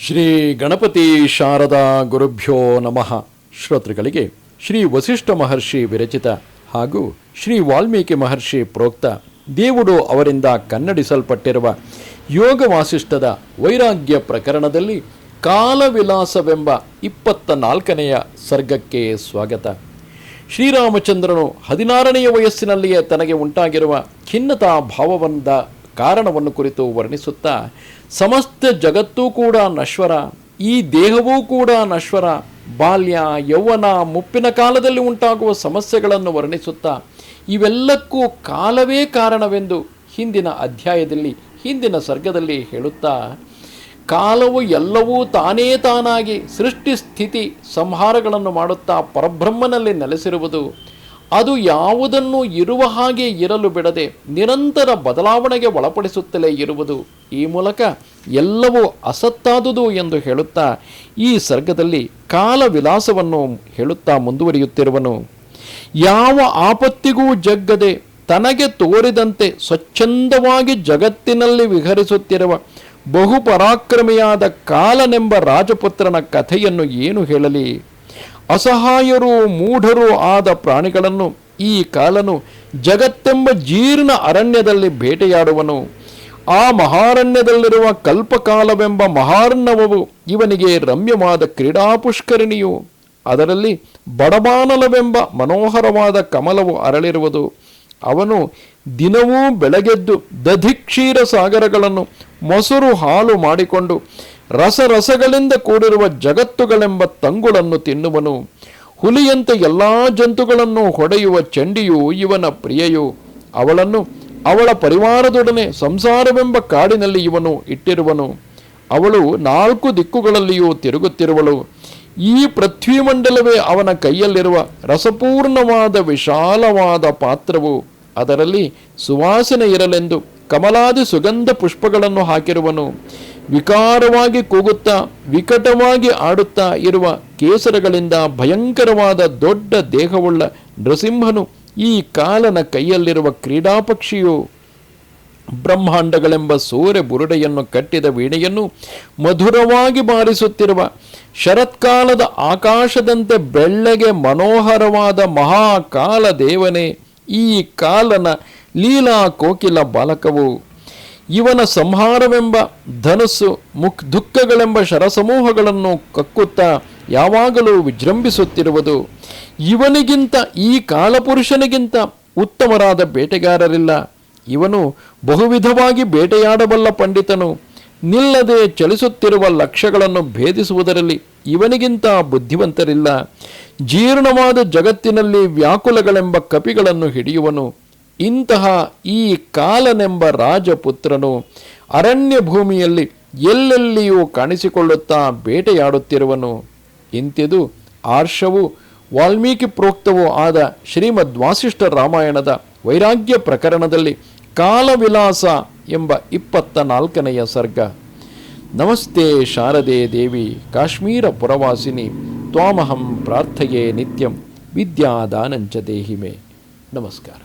ಶ್ರೀ ಗಣಪತಿ ಶಾರದಾ ಗುರುಭ್ಯೋ ನಮಃ. ಶ್ರೋತೃಗಳಿಗೆ ಶ್ರೀ ವಸಿಷ್ಠ ಮಹರ್ಷಿ ವಿರಚಿತ ಹಾಗೂ ಶ್ರೀ ವಾಲ್ಮೀಕಿ ಮಹರ್ಷಿ ಪ್ರೋಕ್ತ ದೇವುಡು ಅವರಿಂದ ಕನ್ನಡಿಸಲ್ಪಟ್ಟಿರುವ ಯೋಗ ವಾಸಿಷ್ಠದ ವೈರಾಗ್ಯ ಪ್ರಕರಣದಲ್ಲಿ ಕಾಲವಿಲಾಸವೆಂಬ 24ನೆಯ ಸರ್ಗಕ್ಕೆ ಸ್ವಾಗತ. ಶ್ರೀರಾಮಚಂದ್ರನು 16ನೆಯ ವಯಸ್ಸಿನಲ್ಲಿಯೇ ತನಗೆ ಉಂಟಾಗಿರುವ ಖಿನ್ನತಾ ಭಾವವಂದ ಕಾರಣವನ್ನು ಕುರಿತು ವರ್ಣಿಸುತ್ತಾ, ಸಮಸ್ತ ಜಗತ್ತೂ ಕೂಡ ನಶ್ವರ, ಈ ದೇಹವೂ ಕೂಡ ನಶ್ವರ, ಬಾಲ್ಯ ಯೌವನ ಮುಪ್ಪಿನ ಕಾಲದಲ್ಲಿ ಉಂಟಾಗುವ ಸಮಸ್ಯೆಗಳನ್ನು ವರ್ಣಿಸುತ್ತಾ ಇವೆಲ್ಲಕ್ಕೂ ಕಾಲವೇ ಕಾರಣವೆಂದು ಹಿಂದಿನ ಅಧ್ಯಾಯದಲ್ಲಿ ಹಿಂದಿನ ಸರ್ಗದಲ್ಲಿ ಹೇಳುತ್ತಾ, ಕಾಲವು ಎಲ್ಲವೂ ತಾನೇ ತಾನಾಗಿ ಸೃಷ್ಟಿ ಸ್ಥಿತಿ ಸಂಹಾರಗಳನ್ನು ಮಾಡುತ್ತಾ ಪರಬ್ರಹ್ಮನಲ್ಲಿ ನೆಲೆಸಿರುವುದು, ಅದು ಯಾವುದನ್ನು ಇರುವ ಹಾಗೆ ಇರಲು ಬಿಡದೆ ನಿರಂತರ ಬದಲಾವಣೆಗೆ ಒಳಪಡಿಸುತ್ತಲೇ ಇರುವುದು, ಈ ಮೂಲಕ ಎಲ್ಲವೂ ಅಸತ್ತಾದುದು ಎಂದು ಹೇಳುತ್ತಾ ಈ ಸರ್ಗದಲ್ಲಿ ಕಾಲವಿಲಾಸವನ್ನು ಹೇಳುತ್ತಾ ಮುಂದುವರಿಯುತ್ತಿರುವನು. ಯಾವ ಆಪತ್ತಿಗೂ ಜಗ್ಗದೆ ತನಗೆ ತೋರಿದಂತೆ ಸ್ವಚ್ಛಂದವಾಗಿ ಜಗತ್ತಿನಲ್ಲಿ ವಿಹರಿಸುತ್ತಿರುವ ಬಹುಪರಾಕ್ರಮಿಯಾದ ಕಾಲನೆಂಬ ರಾಜಪುತ್ರನ ಕಥೆಯನ್ನು ಏನು ಹೇಳಲಿ? ಅಸಹಾಯರೂ ಮೂಢರೂ ಆದ ಪ್ರಾಣಿಗಳನ್ನು ಈ ಕಾಲನು ಜಗತ್ತೆಂಬ ಜೀರ್ಣ ಅರಣ್ಯದಲ್ಲಿ ಬೇಟೆಯಾಡುವನು. ಆ ಮಹಾರಣ್ಯದಲ್ಲಿರುವ ಕಲ್ಪಕಾಲವೆಂಬ ಮಹಾರ್ಣವವು ಇವನಿಗೆ ರಮ್ಯವಾದ ಕ್ರೀಡಾಪುಷ್ಕರಿಣಿಯು. ಅದರಲ್ಲಿ ಬಡಬಾನಲವೆಂಬ ಮನೋಹರವಾದ ಕಮಲವು ಅರಳಿರುವುದು. ಅವನು ದಿನವೂ ಬೆಳಗೆದ್ದು ದಧಿಕ್ಷೀರ ಸಾಗರಗಳನ್ನು ಮೊಸರು ಹಾಲು ಮಾಡಿಕೊಂಡು ರಸರಸಗಳಿಂದ ಕೂಡಿರುವ ಜಗತ್ತುಗಳೆಂಬ ತಂಗುಳನ್ನು ತಿನ್ನುವನು. ಹುಲಿಯಂತೆ ಎಲ್ಲ ಜಂತುಗಳನ್ನು ಹೊಡೆಯುವ ಚಂಡಿಯು ಇವನ ಪ್ರಿಯೆಯು. ಅವಳನ್ನು ಅವಳ ಪರಿವಾರದೊಡನೆ ಸಂಸಾರವೆಂಬ ಕಾಡಿನಲ್ಲಿ ಇವನು ಇಟ್ಟಿರುವನು. ಅವಳು 4 ದಿಕ್ಕುಗಳಲ್ಲಿಯೂ ತಿರುಗುತ್ತಿರುವಳು. ಈ ಪೃಥ್ವಿಮಂಡಲವೇ ಅವನ ಕೈಯಲ್ಲಿರುವ ರಸಪೂರ್ಣವಾದ ವಿಶಾಲವಾದ ಪಾತ್ರವು. ಅದರಲ್ಲಿ ಸುವಾಸನೆ ಇರಲೆಂದು ಕಮಲಾದಿ ಸುಗಂಧ ಪುಷ್ಪಗಳನ್ನು ಹಾಕಿರುವನು. ವಿಕಾರವಾಗಿ ಕೂಗುತ್ತಾ ವಿಕಟವಾಗಿ ಆಡುತ್ತಾ ಇರುವ ಕೇಸರಗಳಿಂದ ಭಯಂಕರವಾದ ದೊಡ್ಡ ದೇಹವುಳ್ಳ ನೃಸಿಂಹನು ಈ ಕಾಲನ ಕೈಯಲ್ಲಿರುವ ಕ್ರೀಡಾಪಕ್ಷಿಯು. ಬ್ರಹ್ಮಾಂಡಗಳೆಂಬ ಸೂರ್ಯ ಬುರುಡೆಯನ್ನು ಕಟ್ಟಿದ ವೀಣೆಯನ್ನು ಮಧುರವಾಗಿ ಬಾರಿಸುತ್ತಿರುವ ಶರತ್ಕಾಲದ ಆಕಾಶದಂತೆ ಬೆಳ್ಳಗೆ ಮನೋಹರವಾದ ಮಹಾಕಾಲ ದೇವನೇ ಈ ಕಾಲನ ಲೀಲಾ ಕೋಕಿಲ ಬಾಲಕವು. ಇವನ ಸಂಹಾರವೆಂಬ ಧನಸ್ಸು ದುಃಖಗಳೆಂಬ ಶರಸಮೂಹಗಳನ್ನು ಕಕ್ಕುತ್ತಾ ಯಾವಾಗಲೂ ವಿಜೃಂಭಿಸುತ್ತಿರುವುದು. ಇವನಿಗಿಂತ ಈ ಕಾಲಪುರುಷನಿಗಿಂತ ಉತ್ತಮರಾದ ಬೇಟೆಗಾರರಿಲ್ಲ. ಇವನು ಬಹುವಿಧವಾಗಿ ಬೇಟೆಯಾಡಬಲ್ಲ ಪಂಡಿತನು. ನಿಲ್ಲದೆ ಚಲಿಸುತ್ತಿರುವ ಲಕ್ಷ್ಯಗಳನ್ನು ಭೇದಿಸುವುದರಲ್ಲಿ ಇವನಿಗಿಂತ ಬುದ್ಧಿವಂತರಿಲ್ಲ. ಜೀರ್ಣವಾದ ಜಗತ್ತಿನಲ್ಲಿ ವ್ಯಾಕುಲಗಳೆಂಬ ಕಪಿಗಳನ್ನು ಹಿಡಿಯುವನು. ಇಂತಹ ಈ ಕಾಲನೆಂಬ ರಾಜಪುತ್ರನು ಅರಣ್ಯ ಭೂಮಿಯಲ್ಲಿ ಎಲ್ಲೆಲ್ಲಿಯೂ ಕಾಣಿಸಿಕೊಳ್ಳುತ್ತಾ ಬೇಟೆಯಾಡುತ್ತಿರುವನು. ಇಂತಿದು ಆರ್ಷವೂ ವಾಲ್ಮೀಕಿ ಪ್ರೋಕ್ತವೂ ಆದ ಶ್ರೀಮದ್ ವಾಸಿಷ್ಠ ರಾಮಾಯಣದ ವೈರಾಗ್ಯ ಪ್ರಕರಣದಲ್ಲಿ ಕಾಲವಿಲಾಸ ಎಂಬ 24ನೆಯ ಸರ್ಗ. ನಮಸ್ತೆ ಶಾರದೆ ದೇವಿ ಕಾಶ್ಮೀರ ಪುರವಾಸಿನಿ ತ್ವಾಮಹಂ ಪ್ರಾರ್ಥಯೇ ನಿತ್ಯಂ ವಿದ್ಯಾದಾನಂಚ ದೇಹಿಮೆ. ನಮಸ್ಕಾರ.